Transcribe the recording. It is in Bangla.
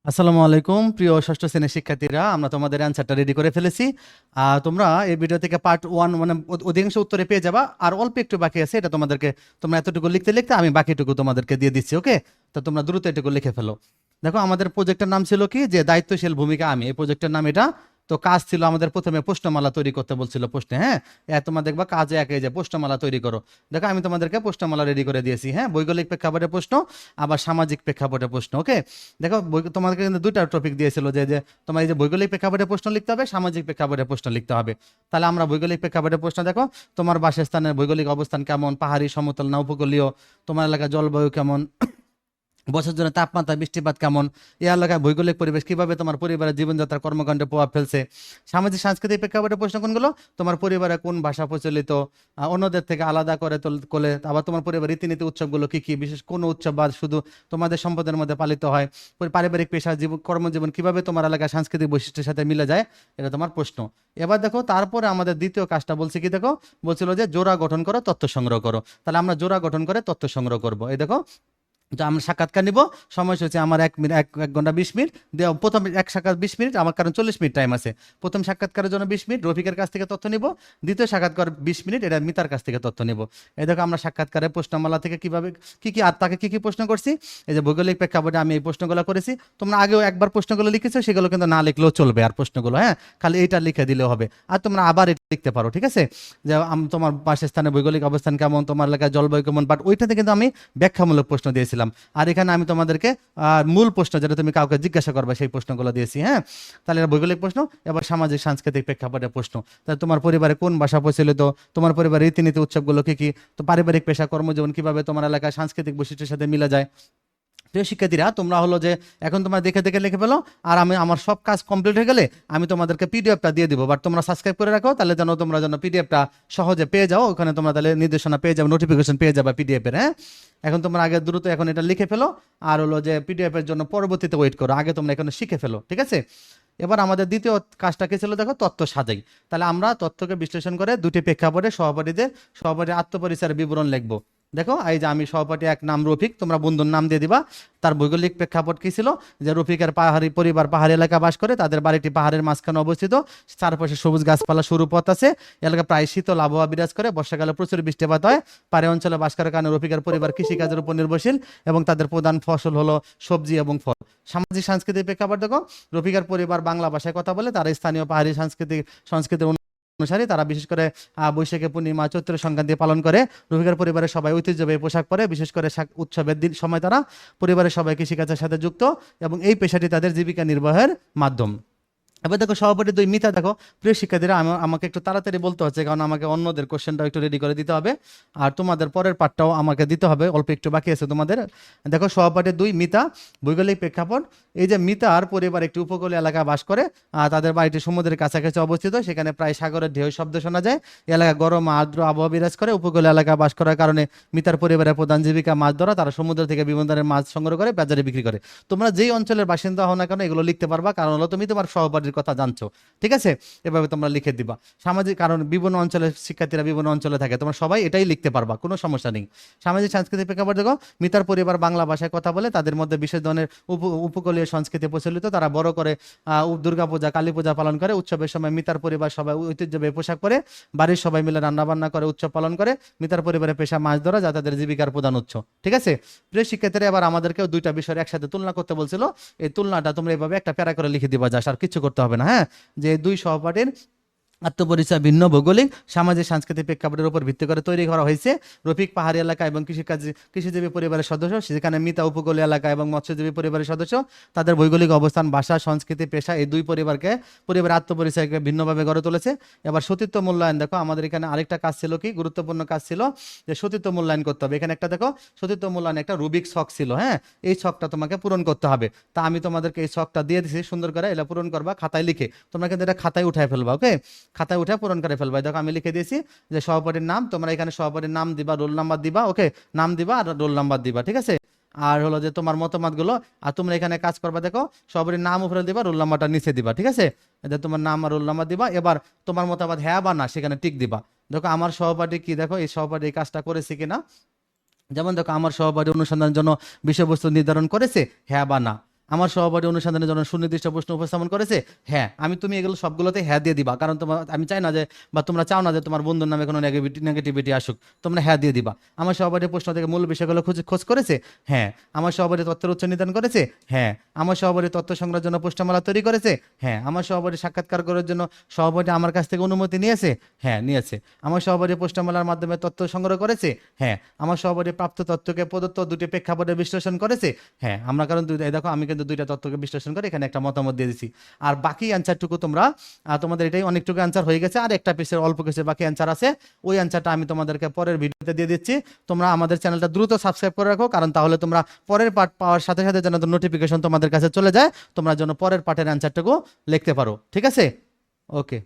আসসালামু আলাইকুম প্রিয় ষষ্ঠ শ্রেণীর শিক্ষার্থীরা, আমরা তোমাদের অ্যান্সারটা রেডি করে ফেলেছি। তোমরা এই ভিডিও থেকে পার্ট 1 মানে অধিকাংশ উত্তরে পেয়ে যাবা, আর অল্প একটু বাকি আছে। এটা তোমাদেরকে তোমরা এতটুকু লিখতে লিখতে আমি বাকিটুকু তোমাদেরকে দিয়ে দিচ্ছি। ওকে, তো তোমরা দ্রুত এটুকু লিখে ফেলো। দেখো, আমাদের প্রজেক্টের নাম ছিল কি, যে দায়িত্বশীল ভূমিকা আমি। এই প্রজেক্টের নাম এটা। তো কাজ ছিল আমাদের প্রথমে প্রশ্নমালা তৈরি করতে বলছিল প্রশ্নে। হ্যাঁ, তোমরা দেখবা কাজে একে যে প্রশ্নমালা তৈরি করো। দেখো, আমি তোমাদেরকে প্রশ্নমালা রেডি করে দিয়েছি। হ্যাঁ, ভৌগোলিক প্রেক্ষাপটের প্রশ্ন, আবার সামাজিক প্রেক্ষাপটের প্রশ্ন। ওকে, দেখো তোমাদেরকে কিন্তু দুইটা টপিক দিয়েছিল, যে যে তোমার এই যে ভৌগোলিক প্রেক্ষাপটের প্রশ্ন লিখতে হবে, সামাজিক প্রেক্ষাপটের প্রশ্ন লিখতে হবে। তাহলে আমরা ভৌগোলিক প্রেক্ষাপটের প্রশ্ন, দেখো তোমার বাসস্থানের ভৌগোলিক অবস্থান কেমন, পাহাড়ি, সমতল না উপকূলীয়, তোমার এলাকার জলবায়ু কেমন, বছর জন্য তাপমাত্রা, বৃষ্টিপাত কেমন, এই এলাকায় ভৌগোলিক পরিবেশ কিভাবে তোমার পরিবারের জীবনযাত্রার কর্মকাণ্ডে প্রভাব ফেলছে। সামাজিক সাংস্কৃতিক প্রেক্ষাপটের প্রশ্ন কোনগুলো, তোমার পরিবারে কোন ভাষা প্রচলিত, অন্যদের থেকে আলাদা করে তোলে, আবার তোমার পরিবার রীতিনীতি উৎসবগুলো কি কি, বিশেষ কোন উৎসব বা শুধু তোমাদের সম্পদের মধ্যে পালিত হয়, পারিবারিক পেশা, জীবন, কর্মজীবন কিভাবে তোমার এলাকার সাংস্কৃতিক বৈশিষ্ট্যের সাথে মিলে যায়। এটা তোমার প্রশ্ন। এবার দেখো, তারপরে আমাদের দ্বিতীয় কাজটা বলছে কি, দেখো বলছিল যে জোড়া গঠন করো, তথ্য সংগ্রহ করো। তাহলে আমরা জোড়া গঠন করে তথ্য সংগ্রহ করবো। এই দেখো, তো আমরা সাক্ষাৎকার নিব, সময়সূচি আমার 1 মিনিট, 1 ঘন্টা 20 মিনিট দেওয়া। প্রথম এক সাক্ষাৎ 20 মিনিট, আমার কারণ 40 মিনিট টাইম আছে। প্রথম সাক্ষাৎকারের জন্য 20 মিনিট রফিকের কাছ থেকে তথ্য নিব, দ্বিতীয় সাক্ষাৎকার 20 মিনিট, এটা মিতার কাছ থেকে তথ্য নিব। এই দেখো, আমরা সাক্ষাৎকারের প্রশ্নমালা থেকে কিভাবে কি কি, আর তাকে কি কি প্রশ্ন করছি। এই যে ভৌগোলিক প্রেক্ষাপটে আমি এই প্রশ্নগুলো করেছি। তোমরা আগেও একবার প্রশ্নগুলো লিখেছো, সেগুলো কিন্তু না লিখলেও চলবে, আর প্রশ্নগুলো হ্যাঁ খালি এইটা লিখে দিলেও হবে। আর তোমরা আবার এটা লিখতে পারো, ঠিক আছে, যে তোমার বাসস্থানের ভৌগোলিক অবস্থান কেমন, তোমার এলাকায় জলবায়ু কেমন, বাট ওইটাতে কিন্তু আমি ব্যাখ্যামূলক প্রশ্ন দিয়েছিলাম। আর এখানে আমি তোমাদেরকে মূল প্রশ্ন, যেটা তুমি কাউকে জিজ্ঞাসা করবে, সেই প্রশ্নগুলো দিয়েছি। হ্যাঁ, তাহলে এটা ভৌগোলিক প্রশ্ন। এবার সামাজিক সাংস্কৃতিক প্রেক্ষাপটের প্রশ্ন, তাহলে তোমার পরিবারে কোন ভাষা প্রচলিত, তোমার পরিবারের রীতিনীতি উৎসবগুলো কি কি, তো পারিবারিক পেশা, কর্মজীবন কিভাবে তোমার এলাকায় সাংস্কৃতিক বৈশিষ্ট্যের সাথে মিলে যায়। প্রিয় শিক্ষার্থীরা, তোমরা হলো যে এখন তোমরা দেখে দেখে লিখে ফেলো, আর আমি আমার সব কাজ কমপ্লিট হয়ে গেলে আমি তোমাদেরকে পিডিএফটা দিয়ে দিব। বাট তোমরা সাবস্ক্রাইব করে রাখো, তাহলে যেন তোমরা যেন পিডিএফটা সহজে পেয়ে যাও। ওখানে তোমরা তাহলে নির্দেশনা পেয়ে যাবে, নোটিফিকেশন পেয়ে যাবে পিডিএফ এর। হ্যাঁ, এখন তোমরা আগে দ্রুত এখন এটা লিখে ফেলো, আর হলো যে পিডিএফ এর জন্য পরবর্তীতে ওয়েট করো। আগে তোমরা এখানে শিখে ফেলো, ঠিক আছে। এবার আমাদের দ্বিতীয় কাজটা কি ছিল, দেখো তথ্য সাজাই। তাহলে আমরা তথ্যকে বিশ্লেষণ করে দুটি প্রেক্ষাপটে সহপাঠীর আত্মপরিচয়ের বিবরণ লিখবো। দেখো, এই যে আমি সহপাঠী এক, নাম রফিক, তোমরা বন্ধুর নাম দিয়ে দিবা। তার ভৌগোলিক প্রেক্ষাপট কি ছিল, যে রফিকের পাহাড়ি পরিবার পাহাড়ি এলাকা বাস করে, তাদের বাড়িটি পাহাড়ের মাঝখানে অবস্থিত, চারপাশে সবুজ গাছপালা, সরু পথ আছে, এলাকা প্রায় শীতল আবহাওয়া বিরাজ করে, বর্ষাকালে প্রচুর বৃষ্টিপাত হয়। পাহাড়ি অঞ্চলে বাস করার কারণে রফিকের পরিবার কৃষিকাজের উপর নির্ভরশীল, এবং তাদের প্রধান ফসল হলো সবজি এবং ফল। সামাজিক সাংস্কৃতিক প্রেক্ষাপট দেখো, রফিকের পরিবার বাংলা ভাষায় কথা বলে, তারা স্থানীয় পাহাড়ি সংস্কৃতির অনুসারী, তারা বিশেষ করে বৈশাখী পূর্ণিমা, চৈত্র সংক্রান্তি পালন করে। রফিকের পরিবারের সবাই ঐতিহ্যবাহী পোশাক পরে, বিশেষ করে উৎসবের দিন সময় তারা পরিবারের সবাই কৃষিকাজের সাথে যুক্ত, এবং এই পেশাটি তাদের জীবিকা নির্বাহের মাধ্যম। এবার দেখো, সভাপতি 2 মিতা। দেখো প্রিয় শিক্ষার্থীরা, আমাকে একটু তাড়াতাড়ি বলতে হচ্ছে, কারণ আমাকে অন্যদের কোশ্চেনটাও একটু রেডি করে দিতে হবে, আর তোমাদের পরের পার্টটাও আমাকে দিতে হবে, অল্প একটু বাকি আছে তোমাদের। দেখো, সভাপতি 2 মিতা, ভৌগোলিক প্রেক্ষাপট। এই যে মিতার পরিবার একটি উপকূলীয় এলাকায় বাস করে, তাদের বাড়িটি সমুদ্রের কাছাকাছি অবস্থিত, সেখানে প্রায় সাগরের ঢেউ শব্দ শোনা যায়। এলাকা গরম আর্দ্র আবহাওয়া বিরাজ করে। উপকূলীয় এলাকায় বাস করার কারণে মিতার পরিবারের প্রধান জীবিকা মাছ ধরা, তারা সমুদ্র থেকে বিভিন্ন ধরনের মাছ সংগ্রহ করে বাজারে বিক্রি করে। তোমরা যেই অঞ্চলের বাসিন্দা হও না কেন, এগুলো লিখতে পারবা, কারণ হলো তুমি তোমার সহপাঠীর কথা জানছো, ঠিক আছে। এভাবে তোমরা লিখে দিবা। সামাজিক, কারণ বিভিন্ন অঞ্চলের শিক্ষার্থীরা বিভিন্ন অঞ্চলে থাকে, তোমরা সবাই এটাই লিখতে পারবা, কোনো সমস্যা নেই। সামাজিক সাংস্কৃতিক প্রেক্ষাপট দেখো, মিতার পরিবার বাংলা ভাষায় কথা বলে, তাদের মধ্যে বিশেষ ধরনের উপকূলীয় সংস্কৃতি প্রচলিত, তারা বড় করে দুর্গাপূজা, কালী পূজা পালন করে। উৎসবের সময় মিতার পরিবার সবাই ঐতিহ্যবাহী পোশাক পরে, বাড়ির সবাই মিলে রান্নাবান্না করে উৎসব পালন করে। মিতার পরিবারের পেশা মাছ ধরা, যা তাদের জীবিকার প্রধান উৎস, ঠিক আছে। প্রিয় শিক্ষার্থীরা, এবার আমাদেরকেও দুইটা বিষয়ের একসাথে তুলনা করতে বলছিল। এই তুলনাটা তোমরা এইভাবে একটা প্যারা করে লিখে দিবা, যা আর কিছু করতে হবে না। হ্যাঁ, যে 2 সহপাঠীর আত্মপরিচয় ভিন্ন ভৌগোলিক সামাজিক সাংস্কৃতিক প্রেক্ষাপটের উপর ভিত্তি করে তৈরি করা হয়েছে। রফিক পাহাড়ি এলাকা এবং কৃষিজীবী পরিবারের সদস্য, সেখানে মিতা উপকূলীয় এলাকা এবং মৎস্যজীবী পরিবারের সদস্য। তাদের ভৌগোলিক অবস্থান, ভাষা, সংস্কৃতি, পেশা, এই 2 পরিবারের আত্মপরিচয়কে ভিন্নভাবে গড়ে তুলেছে। এবার সতীত্ব মূল্যায়ন দেখো, আমাদের এখানে আরেকটা কাজ ছিল, কি গুরুত্বপূর্ণ কাজ ছিল, যে সতীত্ব মূল্যায়ন করতে হবে। এখানে একটা দেখো, সতীত্ব মূল্যায়ন একটা রুবিক ছক ছিল। হ্যাঁ, এই ছকটা তোমাকে পূরণ করতে হবে। তা আমি তোমাদেরকে এই ছকটা দিয়ে দিচ্ছি, সুন্দর করে এটা পূরণ করবা খাতায় লিখে। তোমরা কিন্তু এটা খাতায় উঠায় ফেলবা, ওকে, খাতায় উঠে পূরণ করে ফেলবা। দেখো, আমি লিখে দিয়েছি যে সহপাঠীর নাম, তোমরা এখানে সহপাঠীর নাম দিবা, রোল নাম্বার দিবা, ওকে, নাম দিবা আর রোল নাম্বার দিবা, ঠিক আছে। আর হলো যে তোমার মতামত গুলো, আর তোমরা এখানে কাজ করবা, দেখো সহপাঠীর নাম উপরে দিবা, রোল নাম্বারটা নিচে দিবা, ঠিক আছে। এটা তোমার নাম আর রোল নাম্বার দিবা। এবার তোমার মতামত হ্যাঁ বা না, সেখানে টিক দিবা। দেখো, আমার সহপাঠী কি, দেখো এই সহপাঠী এই কাজটা করেছে কিনা। যেমন দেখো, আমার সহপাঠী অনুসন্ধানের জন্য বিষয়বস্তু নির্ধারণ করেছে, হ্যাঁ বা না। আমার সহপাঠী অনুসন্ধানের জন্য সুনির্দিষ্ট প্রশ্ন উপস্থাপন করেছে। হ্যাঁ, তুমি এগুলো সবগুলোতে হ্যাঁ দিয়ে দিবা, কারণ তোমার আমি চাই না যে বা তোমরা চাও না যে তোমার বন্ধুর নামে কোনো নেগেটিভিটি আসুক, তোমরা হ্যাঁ দিয়ে দিবা। আমার সহপাঠী প্রশ্ন থেকে মূল বিষয়গুলো খোঁজ করেছে। হ্যাঁ। আমার সহপাঠী তথ্যের উৎস নির্ধারণ করেছে। হ্যাঁ। আমার সহপাঠী তথ্য সংগ্রহের জন্য পৃষ্ঠামালা তৈরি করেছে। হ্যাঁ। আমার সহপাঠী সাক্ষাৎকার করার জন্য সহপাঠী আমার কাছ থেকে অনুমতি নিয়েছে। হ্যাঁ, নিয়েছে। আমার সহপাঠী পৃষ্ঠামালার মাধ্যমে তথ্য সংগ্রহ করেছে। হ্যাঁ। আমার সহপাঠী প্রাপ্ত তথ্যকে প্রদত্ত দুটি প্রেক্ষাপটে বিশ্লেষণ করেছে। হ্যাঁ, আমরা কারণ দেখো আমি কিন্তু দুইটা তথ্যকে বিশ্লেষণ করে এখানে একটা মতামত দিয়ে দিচ্ছি। আর বাকি অ্যান্সারটুকু তোমরা তোমাদের এটাই অনেকটুকু অ্যান্সার হয়ে গেছে, আর একটা পিসের অল্প কিছু বাকি অ্যান্সার আছে, ওই অ্যান্সারটা আমি তোমাদেরকে পরের ভিডিওতে দিয়ে দিচ্ছি। তোমরা আমাদের চ্যানেলটা দ্রুত সাবস্ক্রাইব করে রাখো, কারণ তাহলে তোমরা পরের পার্ট পাওয়ার সাথে সাথে যেন নোটিফিকেশন তোমাদের কাছে চলে যায়, তোমরা যেন পরের পার্টের অ্যান্সারটুকু লিখতে পারো। ঠিক আছে? ওকে।